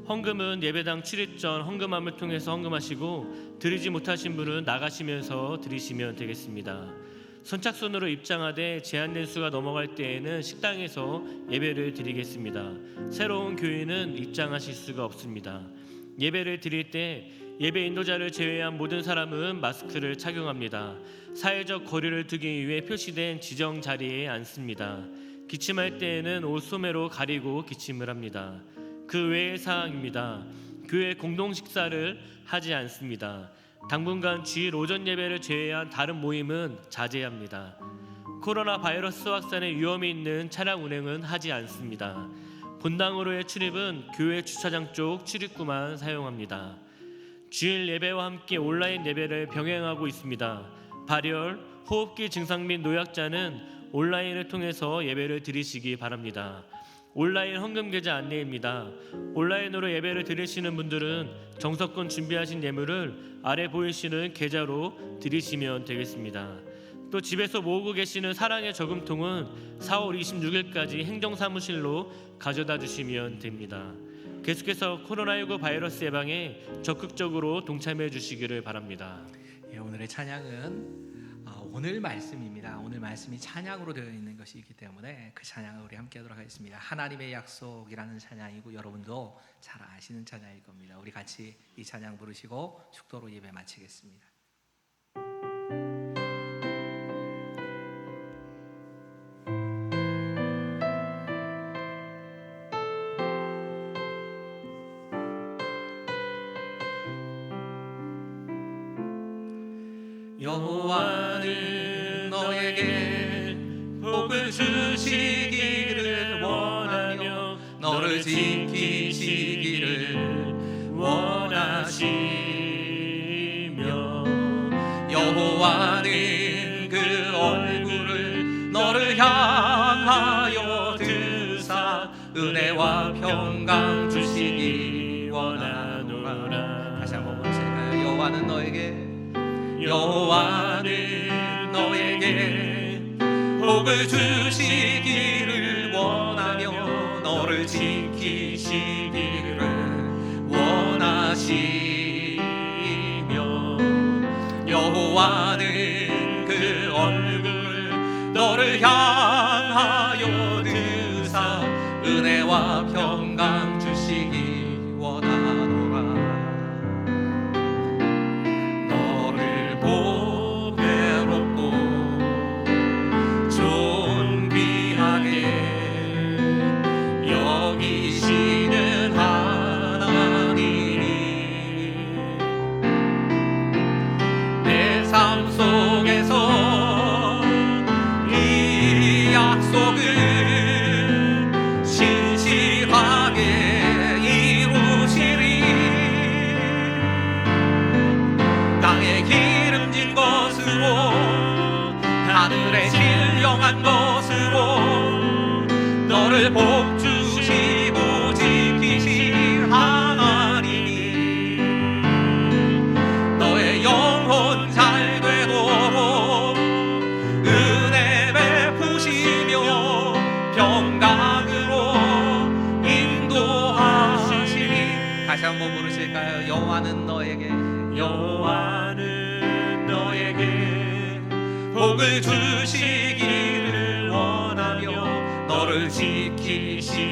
헌금은 예배당 출입 전 헌금함을 통해서 헌금하시고 드리지 못하신 분은 나가시면서 드리시면 되겠습니다. 선착순으로 입장하되 제한된 수가 넘어갈 때에는 식당에서 예배를 드리겠습니다. 새로운 교인은 입장하실 수가 없습니다. 예배를 드릴 때 예배 인도자를 제외한 모든 사람은 마스크를 착용합니다. 사회적 거리를 두기 위해 표시된 지정 자리에 앉습니다. 기침할 때에는 옷 소매로 가리고 기침을 합니다. 그 외의 사항입니다. 교회 공동 식사를 하지 않습니다. 당분간 주일 오전 예배를 제외한 다른 모임은 자제합니다. 코로나 바이러스 확산의 위험이 있는 차량 운행은 하지 않습니다. 본당으로의 출입은 교회 주차장 쪽 출입구만 사용합니다. 주일 예배와 함께 온라인 예배를 병행하고 있습니다. 발열, 호흡기 증상 및 노약자는 온라인을 통해서 예배를 드리시기 바랍니다. 온라인 헌금 계좌 안내입니다. 온라인으로 예배를 드리시는 분들은 정석권 준비하신 예물을 아래 보이시는 계좌로 드리시면 되겠습니다. 또 집에서 모으고 계시는 사랑의 저금통은 4월 26일까지 행정사무실로 가져다 주시면 됩니다. 계속해서 코로나19 바이러스 예방에 적극적으로 동참해 주시기를 바랍니다. 오늘의 찬양은 오늘 말씀입니다. 오늘 말씀이 찬양으로 되어 있는 것이 있기 때문에 그 찬양을 우리 함께 하도록 하겠습니다. 하나님의 약속이라는 찬양이고 여러분도 잘 아시는 찬양일 겁니다. 우리 같이 이 찬양 부르시고 축도로 예배 마치겠습니다. 여호와는 너에게 복을 주시기를 원하며 너를 지키시기를 원하시며 여호와는 그 얼굴을 너를 향하여 드사 은혜와 평강 주시기 원하노라. 다시 한번 보실까요? 여호와는 너에게 복을 주시기를 원하며 너를 지키시기를 원하시며 여호와는 그 얼굴 너를 향하여 드사 은혜와 평강 주시기 원하노라. 하늘의 신령한 것으로 너를 복주시고 지키실 하나님이 너의 영혼 잘 되도록 은혜 베푸시며 평강으로 인도하시리. 다시 한번 부르실까요? 여호와는 너에게 복을 주시기를 원하며 너를 지키시기를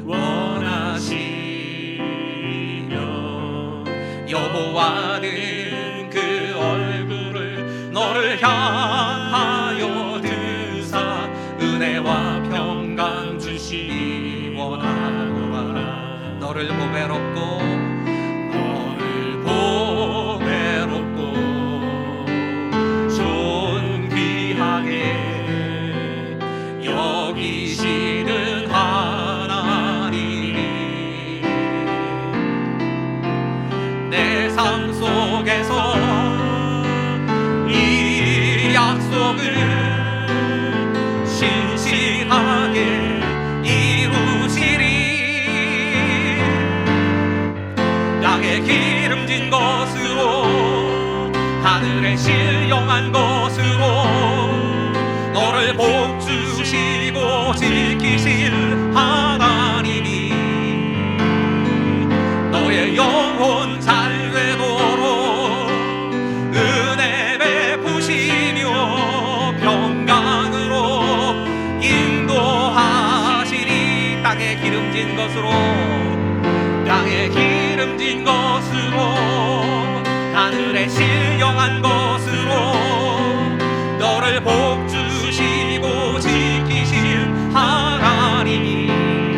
원하시며 여호와는 그 얼굴을 너를 향하여 여기시기 원하노라. 너를 보배롭고 너를 보배롭고 존귀하게 여기시는 하나님이 내 삶 속에서 이 약속을 신실하게 이루시리. 땅에 기름진 것으로 하늘에 신령한 것으로 너를 복주시고 지키실 하나님이 너의 영혼 잘 되도록 은혜 베푸시며 평강으로 인도하시리. 땅에 기름진 것으로 땅에 기름진 것으로 하늘에 신령한 것으로 너를 복주시고 지키실 하나님이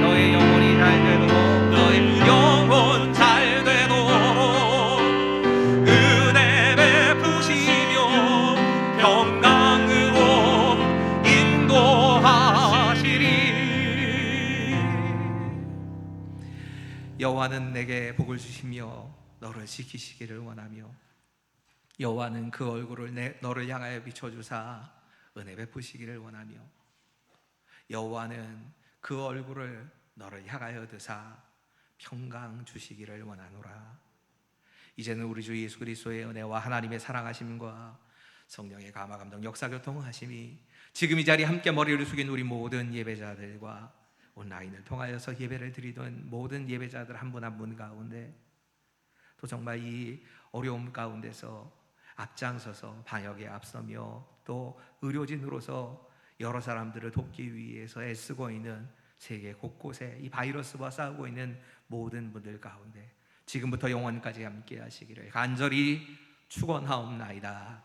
너의 영혼이 잘 되도록 너의 영혼 잘 되도록 은혜 베푸시며 평강으로 인도하시리. 여호와는 내게 복을 주시며 너를 지키시기를 원하며 여호와는 그 얼굴을 너를 향하여 비춰주사 은혜 베푸시기를 원하며 여호와는 그 얼굴을 너를 향하여 드사 평강 주시기를 원하노라. 이제는 우리 주 예수 그리스도의 은혜와 하나님의 사랑하심과 성령의 감화 감동 역사 교통하심이 지금 이 자리에 함께 머리를 숙인 우리 모든 예배자들과 온라인을 통하여서 예배를 드리던 모든 예배자들 한 분 한 분 가운데 또 정말 이 어려움 가운데서 앞장서서 방역에 앞서며 또 의료진으로서 여러 사람들을 돕기 위해서 애쓰고 있는 세계 곳곳에 이 바이러스와 싸우고 있는 모든 분들 가운데 지금부터 영원까지 함께 하시기를 간절히 축원하옵나이다.